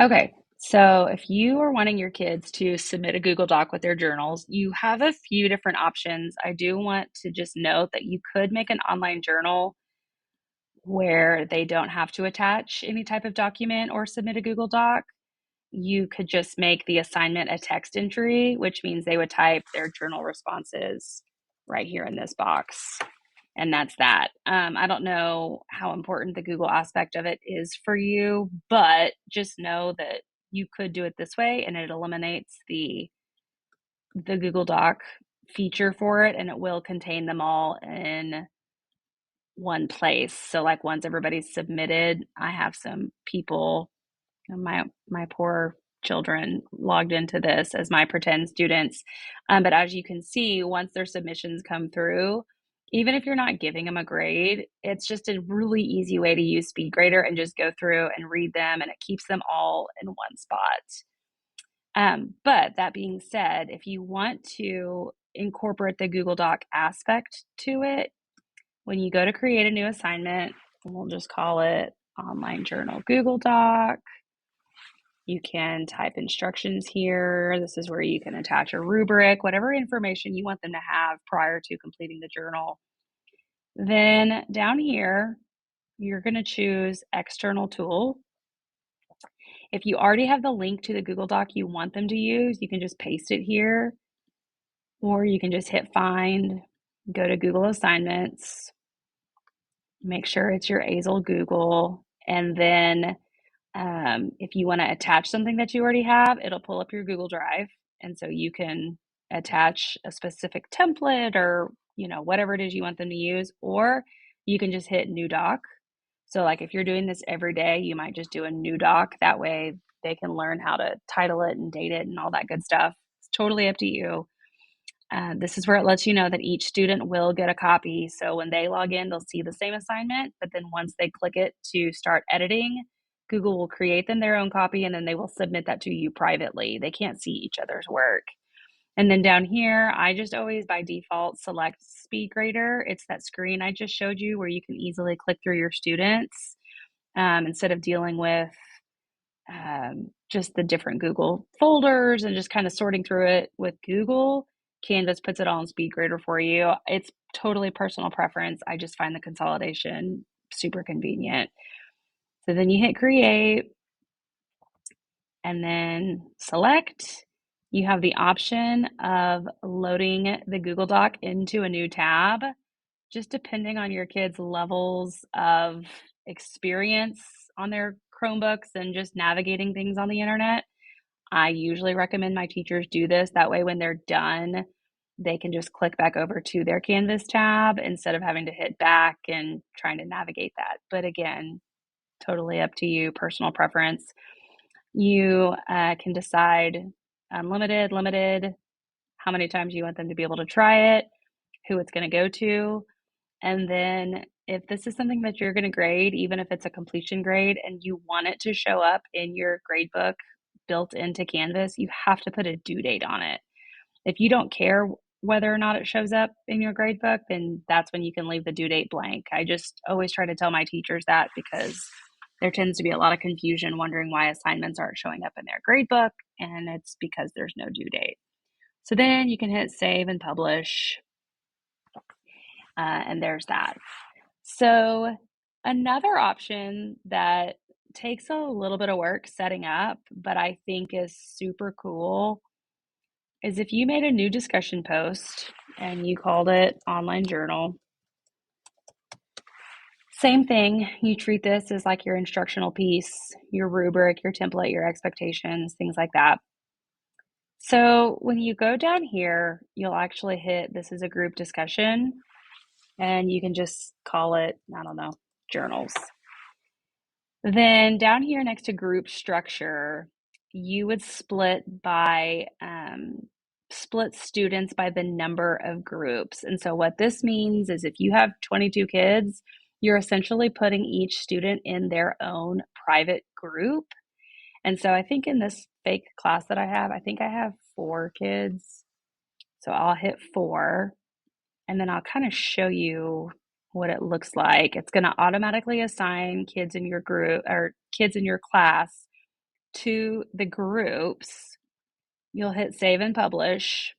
Okay, so if you are wanting your kids to submit a Google Doc with their journals, you have a few different options. I do want to just note that you could make an online journal where they don't have to attach any type of document or submit a Google Doc. You could just make the assignment a text entry, which means they would type their journal responses right here in this box. And that's that. I don't know how important the Google aspect of it is for you, but just know that you could do it this way and it eliminates the Google Doc feature for it and it will contain them all in one place. So like once everybody's submitted, I have some people, my poor children logged into this as my pretend students. But as you can see, once their submissions come through, even if you're not giving them a grade, it's just a really easy way to use SpeedGrader and just go through and read them, and it keeps them all in one spot. But that being said, if you want to incorporate the Google Doc aspect to it, when you go to create a new assignment, we'll just call it Online Journal Google Doc. You can type instructions here. This is where you can attach a rubric, whatever information you want them to have prior to completing the journal. Then down here, you're going to choose External Tool. If you already have the link to the Google Doc you want them to use, you can just paste it here, or you can just hit Find, go to Google Assignments, make sure it's your Azel Google, and then if you want to attach something that you already have, it'll pull up your Google Drive. And so you can attach a specific template or, whatever it is you want them to use, or you can just hit New Doc. So, like if you're doing this every day, you might just do a new doc. That way they can learn how to title it and date it and all that good stuff. It's totally up to you. This is where it lets you know that each student will get a copy. So when they log in, they'll see the same assignment, but then once they click it to start editing, Google will create them their own copy and then they will submit that to you privately. They can't see each other's work. And then down here, I just always by default select SpeedGrader. It's that screen I just showed you where you can easily click through your students instead of dealing with just the different Google folders and just kind of sorting through it with Google. Canvas puts it all in SpeedGrader for you. It's totally personal preference. I just find the consolidation super convenient. So then you hit create and then select. You have the option of loading the Google Doc into a new tab, just depending on your kids' levels of experience on their Chromebooks and just navigating things on the internet. I usually recommend my teachers do this. That way, when they're done, they can just click back over to their Canvas tab instead of having to hit back and trying to navigate that. But again, totally up to you, personal preference. You can decide unlimited, limited, how many times you want them to be able to try it, who it's going to go to. And then if this is something that you're going to grade, even if it's a completion grade and you want it to show up in your grade book built into Canvas, you have to put a due date on it. If you don't care whether or not it shows up in your grade book, then that's when you can leave the due date blank. I just always try to tell my teachers that because there tends to be a lot of confusion wondering why assignments aren't showing up in their grade book, and it's because there's no due date. So then you can hit save and publish, and there's that. So another option that takes a little bit of work setting up, but I think is super cool, is if you made a new discussion post and you called it Online Journal. Same thing, you treat this as like your instructional piece, your rubric, your template, your expectations, things like that. So when you go down here, you'll actually hit this is a group discussion, and you can just call it, I don't know, journals. Then down here next to group structure, you would split students by the number of groups. And so what this means is if you have 22 kids, you're essentially putting each student in their own private group. And so I think in this fake class that I think I have 4 kids. So I'll hit 4 and then I'll kind of show you what it looks like. It's going to automatically assign kids in your group or kids in your class to the groups. You'll hit save and publish.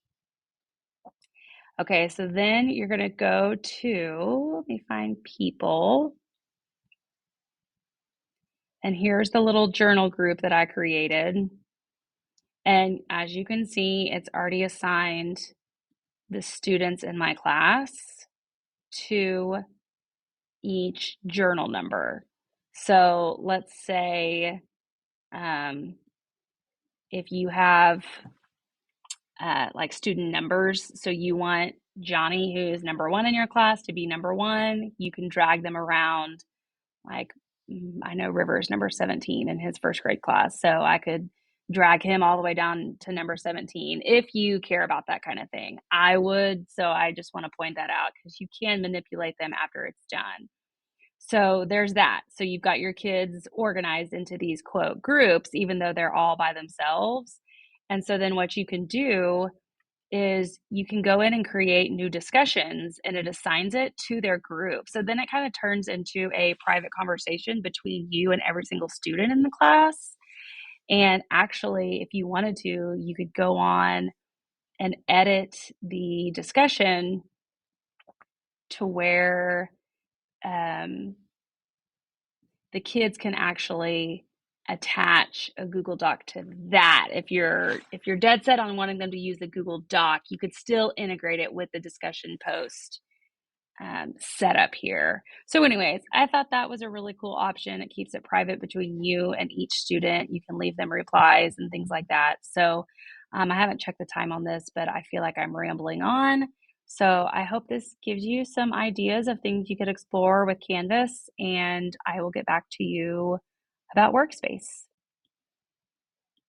Okay, so then you're going to go to, let me find people. And here's the little journal group that I created. And as you can see, it's already assigned the students in my class to each journal number. So let's say if you have like student numbers, so you want Johnny, who's number one in your class, to be number one, you can drag them around. Like, I know River's number 17 in his first grade class, so I could drag him all the way down to number 17 if you care about that kind of thing. I would, so I just want to point that out because you can manipulate them after it's done. So there's that. So you've got your kids organized into these quote groups, even though they're all by themselves. And so then what you can do is you can go in and create new discussions and it assigns it to their group. So then it kind of turns into a private conversation between you and every single student in the class. And actually, if you wanted to, you could go on and edit the discussion to where the kids can actually attach a Google Doc to that. If you're dead set on wanting them to use the Google Doc, you could still integrate it with the discussion post setup here. So anyways, I thought that was a really cool option. It keeps it private between you and each student. You can leave them replies and things like that. So I haven't checked the time on this, but I feel like I'm rambling on. So I hope this gives you some ideas of things you could explore with Canvas, and I will get back to you about Workspace.